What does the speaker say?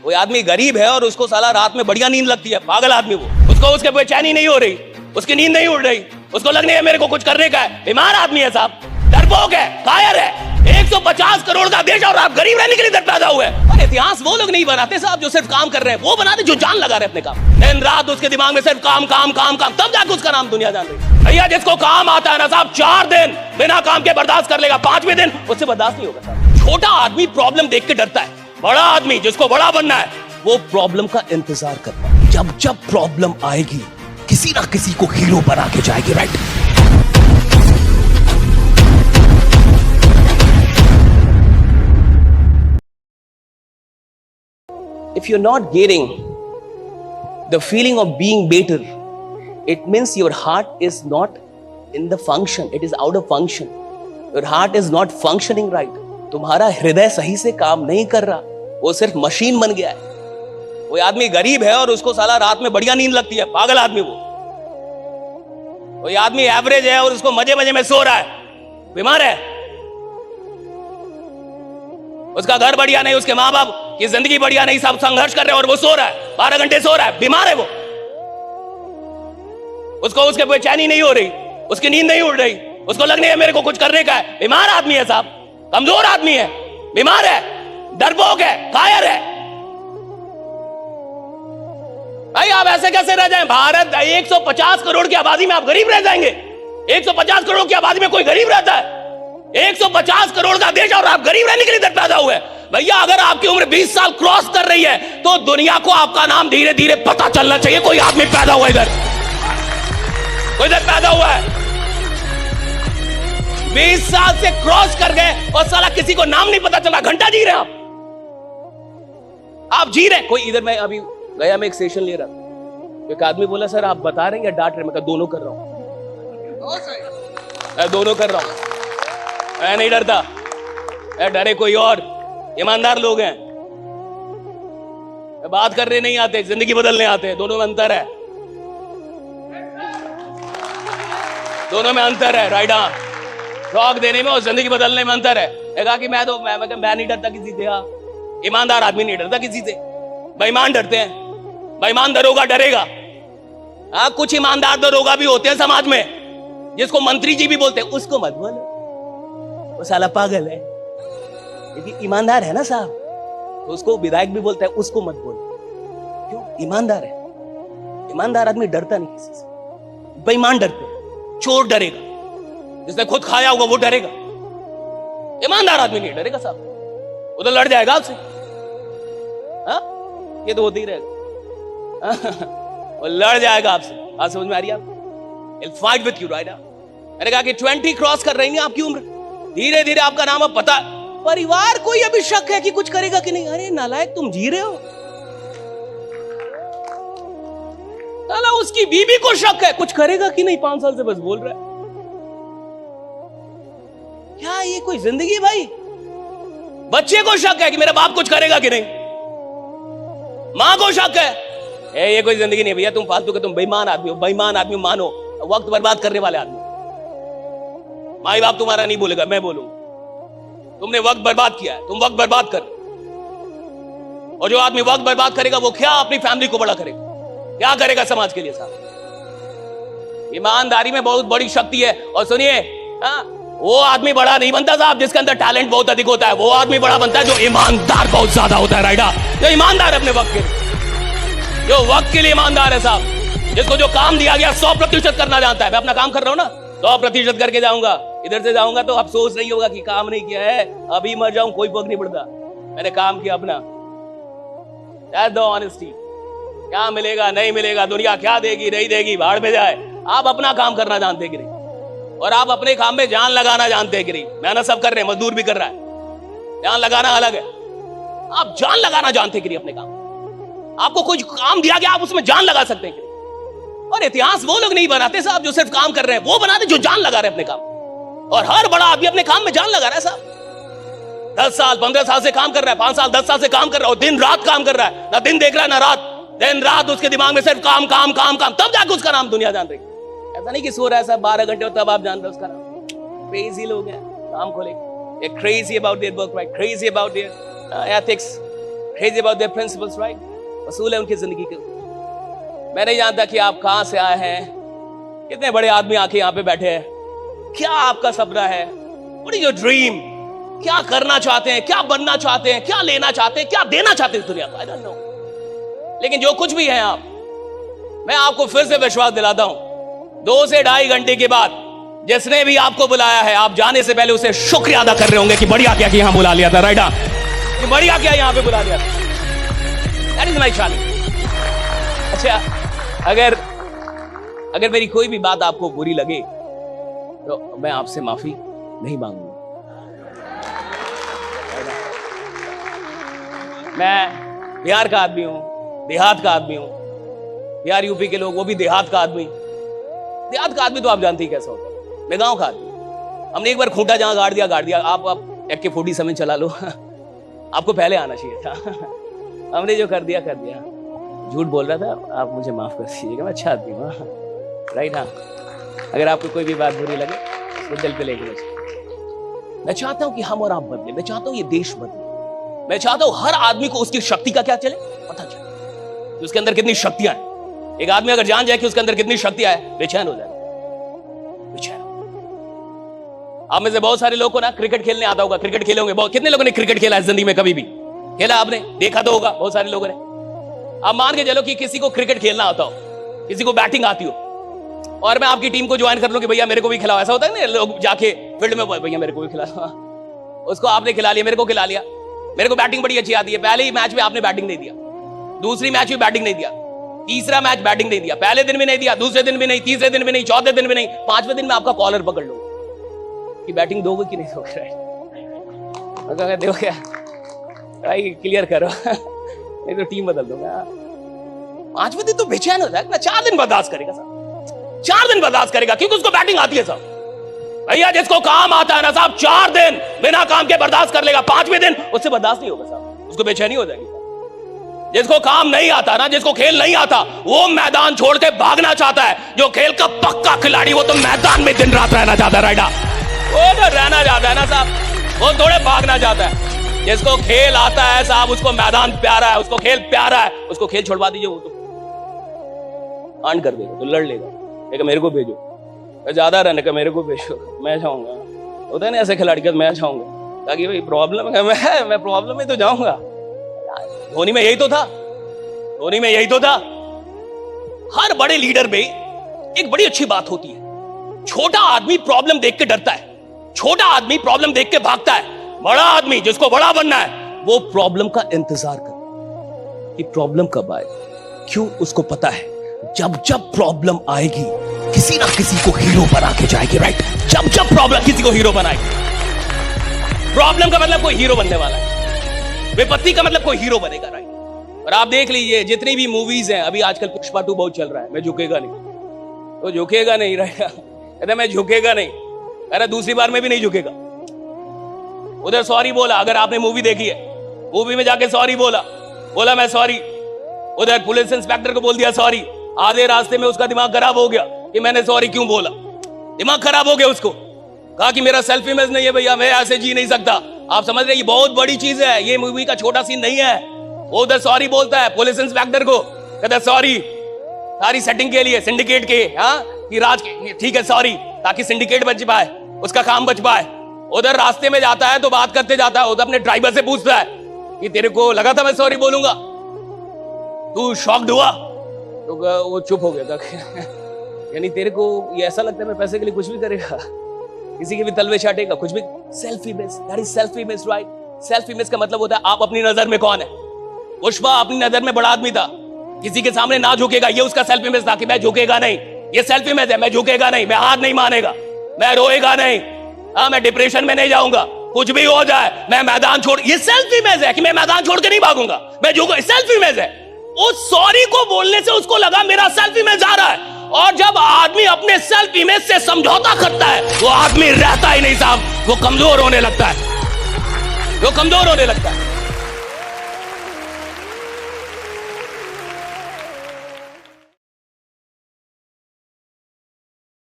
कोई आदमी गरीब है और उसको साला रात में बढ़िया नींद लगती है, पागल आदमी वो, उसको उसके बेचैनी नहीं हो रही, उसकी नींद नहीं उड़ रही, उसको लगने है मेरे को कुछ करने का है। बीमार आदमी है साहब, डरपोक है, कायर है। 150 करोड़ का देश और आप गरीब रहने के लिए इधर पैदा हुए। और इतिहास वो लोग नहीं बनाते साहब जो सिर्फ काम कर रहे हैं, वो बनाते जो जान लगा रहे अपने काम। दिन रात उसके दिमाग में सिर्फ काम काम काम काम, तब जाके उसका नाम दुनिया जान रही। भैया जिसको काम आता है ना साहब, 4 दिन बिना काम के बर्दाश्त कर लेगा, 5वें दिन उससे बर्दाश्त नहीं होगा साहब। छोटा आदमी प्रॉब्लम देख के डरता है, बड़ा आदमी जिसको बड़ा बनना है वो प्रॉब्लम का इंतजार करता है। जब जब प्रॉब्लम आएगी किसी ना किसी को हीरो बना के जाएगी, right? If you're not getting the feeling of being better, it means your heart is not in the function, it is out of function. Your heart is not functioning right. तुम्हारा हृदय सही से काम नहीं कर रहा, वो सिर्फ मशीन बन गया है। कोई आदमी गरीब है और उसको साला रात में बढ़िया नींद लगती है, पागल आदमी वो। कोई आदमी एवरेज है और उसको मजे मजे में सो रहा है, बीमार है। उसका घर बढ़िया नहीं, उसके माँ बाप की जिंदगी बढ़िया नहीं, सब संघर्ष कर रहे हैं और वो सो रहा है, 12 घंटे सो रहा है, बीमार है वो। उसको उसके बेचैनी नहीं हो रही, उसकी नींद नहीं उड़ रही, उसको लगने है मेरे को कुछ करने का है। बीमार आदमी है साहब, कमजोर आदमी है, बीमार है, डरपोक है, कायर है। भाई आप ऐसे कैसे रह जाएं? भारत 150 करोड़ की आबादी में आप गरीब रह जाएंगे? 150 करोड़ की आबादी में कोई गरीब रहता है? 150 करोड़ का देश और आप गरीब रहने के लिए इधर पैदा हुए। भैया अगर आपकी उम्र 20 साल क्रॉस कर रही है तो दुनिया को आपका नाम धीरे धीरे पता चलना चाहिए। कोई आदमी पैदा हुआ इधर, कोई इधर पैदा हुआ है, 20 साल से क्रॉस कर गए और साला किसी को नाम नहीं पता चला। घंटा जी रहे हैं आप जी रहे। कोई इधर, मैं अभी गया, मैं एक सेशन ले रहा था, एक आदमी बोला सर आप बता रहे हैं या डांट रहे? मैं कहा दोनों कर रहा हूं, मैं दोनों कर रहा हूं, मैं नहीं डरता। डरे कोई और, ईमानदार लोग हैं, बात करने नहीं आते, जिंदगी बदलने आते हैं। दोनों में अंतर है, दोनों में अंतर है, राइट? हाँ, शौक देने में और जिंदगी बदलने में अंतर है। कहा कि मैं नहीं डरता किसी से। हाँ, ईमानदार आदमी नहीं डरता किसी से, बेईमान डरते हैं। बेईमान दरोगा डरेगा। हाँ, कुछ ईमानदार दरोगा भी होते हैं समाज में, जिसको मंत्री जी भी बोलते हैं, उसको मत बोलो, वो साला पागल है। लेकिन ईमानदार है ना साहब, तो उसको विधायक भी बोलता है, उसको मत बोलो। क्यों? ईमानदार है। ईमानदार आदमी डरता नहीं किसी से, बेईमान डरते हैं। चोर डरेगा, जिसने खुद खाया होगा वो डरेगा। ईमानदार आदमी नहीं डरेगा साहब, वो तो लड़ जाएगा आपसे। हाँ, ये तो होता ही रहेगा। वो लड़ जाएगा आपसे। बात समझ में आ रही है आपको? He'll fight with you, right? मैंने कहा कि 20 क्रॉस कर रही है आपकी उम्र, धीरे धीरे आपका नाम अब पता। परिवार कोई अभी शक है कि कुछ करेगा कि नहीं। अरे नालायक, तुम जी रहे हो। साला उसकी बीवी को शक है कुछ करेगा कि नहीं, 5 साल से बस बोल रहा है। क्या ये कोई जिंदगी भाई? बच्चे को शक है कि मेरा बाप कुछ करेगा कि नहीं, मां को शक है। ये कोई जिंदगी नहीं भैया, तुम फालतू के, तुम बेईमान आदमी हो। बेईमान आदमी मानो, वक्त बर्बाद करने वाले आदमी। माई बाप तुम्हारा नहीं बोलेगा, मैं बोलूंगा। तुमने वक्त बर्बाद किया है, तुम वक्त बर्बाद कर। और जो आदमी वक्त बर्बाद करेगा वो क्या अपनी फैमिली को बड़ा करेगा, क्या करेगा समाज के लिए साहब? ईमानदारी में बहुत बड़ी शक्ति है। और सुनिए, वो आदमी बड़ा नहीं बनता साहब जिसके अंदर टैलेंट बहुत अधिक होता है। वो आदमी बड़ा बनता है जो ईमानदार बहुत ज्यादा होता है, राइडा? जो ईमानदार है अपने वक्त के लिए, जो वक्त के लिए ईमानदार है साहब, जिसको जो काम दिया गया 100% करना जानता है। मैं अपना काम कर रहा हूं ना, 100% करके जाऊंगा। इधर से जाऊंगा तो अफसोस नहीं होगा कि काम नहीं किया है, अभी मर जाऊं कोई फर्क नहीं पड़ता, मैंने काम किया अपना। That's the honesty। क्या मिलेगा नहीं मिलेगा, दुनिया क्या देगी नहीं देगी, भाड़ में जाए। आप अपना काम करना जानते कि नहीं, और आप अपने काम में जान लगाना जानते हैं कि नहीं? मेहनत सब कर रहे हैं, मजदूर भी कर रहा है, जान लगाना अलग है। आप जान लगाना जानते कि नहीं अपने काम? आपको कुछ काम दिया गया, आप उसमें जान लगा सकते हैं कि नहीं? और इतिहास वो लोग नहीं बनाते साहब जो सिर्फ काम कर रहे हैं, वो बनाते जो जान लगा रहे हैं अपने काम। और हर बड़ा आदमी अपने काम में जान लगा रहा है साहब। 10 साल 15 साल से काम कर रहा है, 5 साल 10 साल से काम कर रहा है, और दिन रात काम कर रहा है, ना दिन देख रहा है ना रात। दिन रात उसके दिमाग में सिर्फ काम काम काम काम, तब जाके उसका नाम दुनिया जान रही है। ऐसा नहीं कि सो रहा है साहब 12 घंटे और तब आप जान रहे हो उसका नाम। क्रेजी लोग हैं, काम को लेकर, crazy about their work, right? Crazy about their ethics, crazy about their principles, right? वसूल है उनकी जिंदगी के। मैं नहीं जानता कि आप कहां से आए हैं, कितने बड़े आदमी आके यहाँ पे बैठे हैं, क्या आपका सपना है, what is your dream? क्या करना चाहते हैं, क्या बनना चाहते हैं, क्या लेना चाहते हैं, क्या देना चाहते हैं दुनिया को, I don't know। लेकिन जो कुछ भी है आप, मैं आपको फिर से विश्वास दिलाता हूं, 2 से 2.5 घंटे के बाद जिसने भी आपको बुलाया है, आप जाने से पहले उसे शुक्रिया अदा कर रहे होंगे कि बढ़िया क्या कि यहां बुला लिया था, राइट? कि बढ़िया क्या यहां पे बुला लिया था। That is my challenge. अच्छा, अगर मेरी कोई भी बात आपको बुरी लगे तो मैं आपसे माफी नहीं मांगूंगा। मैं बिहार का आदमी हूं, देहात का आदमी हूं। बिहार यूपी के लोग, वो भी देहात का आदमी। देहात का आदमी तो आप जानते ही कैसा होता है। मैं गांव का आदमी, हमने एक बार खूंटा जहां गाड़ दिया। आप AK-47 चला लो आपको पहले आना चाहिए था। हमने जो कर दिया झूठ बोल रहा था, आप मुझे माफ कर दीजिएगा, मैं अच्छा आदमी हूँ, राइट? हाँ, अगर आपको कोई भी बात बुरी लगे तो दिल पे लेके मुझे। मैं चाहता हूं कि हम और आप बदले, मैं चाहता हूं ये देश बदले, मैं चाहता हूं हर आदमी को उसकी शक्ति का क्या चले, पता चले कि उसके अंदर कितनी शक्तियां हैं। एक आदमी अगर जान जाए कि उसके अंदर कितनी शक्तियां है, बेचैन हो जाए, बेचैन। आप में से बहुत सारे लोगों को ना क्रिकेट खेलने आता होगा, क्रिकेट खेले होंगे। कितने लोगों ने क्रिकेट खेला है जिंदगी में? कभी भी खेला आपने? देखा तो होगा बहुत सारे लोगों ने। आप मान के चलो कि किसी को क्रिकेट खेलना आता हो, किसी को बैटिंग आती हो, और मैं आपकी टीम को ज्वाइन कर लूं कि भैया मेरे को भी खिलाओ। ऐसा होता है ना, लोग जाके फील्ड में, भैया मेरे को भी खिला। उसको आपने खिला लिया, मेरे को खिला लिया। मेरे को बैटिंग बड़ी अच्छी आती है, पहले ही मैच में आपने बैटिंग नहीं दिया, दूसरी मैच में बैटिंग नहीं दिया, तीसरा मैच बैटिंग नहीं दिया, पहले दिन भी नहीं दिया, दूसरे दिन भी नहीं, तीसरे दिन भी नहीं, चौथे दिन भी नहीं, 5वें दिन में आपका कॉलर पकड़ लो कि बैटिंग दोगे कि नहीं दोगे। देखो क्या भाई, क्लियर करो नहीं तो टीम बदल दूंगा। 5वें दिन तो बेचैन हो जाएगा ना, 4 दिन बर्दाश्त करेगा साहब, 4 दिन बर्दाश्त करेगा, क्योंकि उसको बैटिंग आती है साहब। भैया जिसको काम आता है ना साहब, 4 दिन बिना काम के बर्दाश्त कर लेगा, 5वें दिन उससे बर्दाश्त नहीं होगा साहब, उसको बेचैनी हो जाएगी। जिसको काम नहीं आता ना, जिसको खेल नहीं आता, वो मैदान छोड़ के भागना चाहता है। जो खेल का पक्का खिलाड़ी, वो तो मैदान में दिन रात रहना चाहता है, राइडा, वो तो रहना चाहता है ना साहब, वो थोड़े भागना चाहता है। जिसको खेल आता है साहब, उसको मैदान प्यारा है, उसको खेल प्यारा है, उसको खेल छोड़वा दीजिए, वो तो कांड कर देगा, तो लड़ लेगा, लेकिन मेरे को भेजो, ज्यादा रन का मेरे को भेजो, मैं जाऊंगा। होता है ना ऐसे खिलाड़ी का, मैं जाऊंगा, ताकि भाई प्रॉब्लम है, मैं प्रॉब्लम में तो जाऊंगा। धोनी में यही तो था, धोनी में यही तो था। हर बड़े लीडर में एक बड़ी अच्छी बात होती है, छोटा आदमी प्रॉब्लम देख के डरता है, छोटा आदमी प्रॉब्लम देख के भागता है। बड़ा आदमी जिसको बड़ा बनना है, वो प्रॉब्लम का इंतजार करता कि प्रॉब्लम कब आए। क्यों? उसको पता है जब जब प्रॉब्लम आएगी, किसी ना किसी को हीरो बना के जाएगी, राइट? जब जब प्रॉब्लम किसी को हीरो बनाएगी, प्रॉब्लम का मतलब कोई हीरो बनने वाला है, विपत्ति का मतलब कोई हीरो बनेगा, राइट? और आप देख लीजिए जितनी भी मूवीज हैं, अभी आजकल पुष्पा 2 बहुत चल रहा है, मैं झुकेगा नहीं, तो झुकेगा नहीं, रहेगा, कहते मैं झुकेगा नहीं, अरे दूसरी बार में भी नहीं झुकेगा। उधर सॉरी बोला, अगर आपने मूवी देखी है, मूवी में जाके सॉरी बोला मैं सॉरी, उधर पुलिस इंस्पेक्टर को बोल दिया सॉरी, आधे रास्ते में उसका दिमाग खराब हो गया कि मैंने सॉरी क्यों बोला, दिमाग खराब हो गया उसको, कहा कि मेरा सेल्फ इमेज नहीं है भैया, मैं ऐसे जी नहीं सकता। आप समझ रहे, ये बहुत बड़ी चीज है, ये मूवी का छोटा सीन नहीं है। वो उधर सॉरी बोलता है पुलिस इंस्पेक्टर को, कहता है सॉरी सारी सेटिंग के लिए, सिंडिकेट के, हाँ कि राज के, ठीक है सॉरी, ताकि सिंडिकेट बच पाए, उसका काम बच पाए। उधर रास्ते में जाता है तो बात करते जाता है, उधर अपने ड्राइवर से पूछता है कि तेरे को लगा था मैं सॉरी बोलूंगा, तू शॉक्ड हुआ? तो वो चुप हो गया था यानी तेरे को ये ऐसा लगता है मैं पैसे के लिए कुछ भी करेगा, किसी के भी तलवे चाटेगा, कुछ भी। Self image, that is self image, right? Self image का मतलब होता है आप अपनी नजर में कौन है। पुष्पा अपनी नजर में बड़ा आदमी था, किसी के सामने ना झुकेगा, ये उसका सेल्फ इमेज था कि मैं झुकेगा नहीं, ये सेल्फ इमेज है, मैं झुकेगा नहीं, मैं हाथ नहीं मानेगा, मैं रोएगा नहीं, हाँ मैं डिप्रेशन में नहीं जाऊंगा, कुछ भी हो जाए मैं मैदान छोड़, ये सेल्फ इमेज है कि मैं मैदान छोड़ के नहीं भागूंगा, मैं झुकूंगा, सेल्फ इमेज है। उस सॉरी को बोलने से उसको लगा मेरा सेल्फ इमेज आ रहा है, और जब आदमी अपने सेल्फ इमेज से समझौता करता है, वो आदमी रहता ही नहीं साहब, वो कमजोर होने लगता है, वो कमजोर होने लगता है।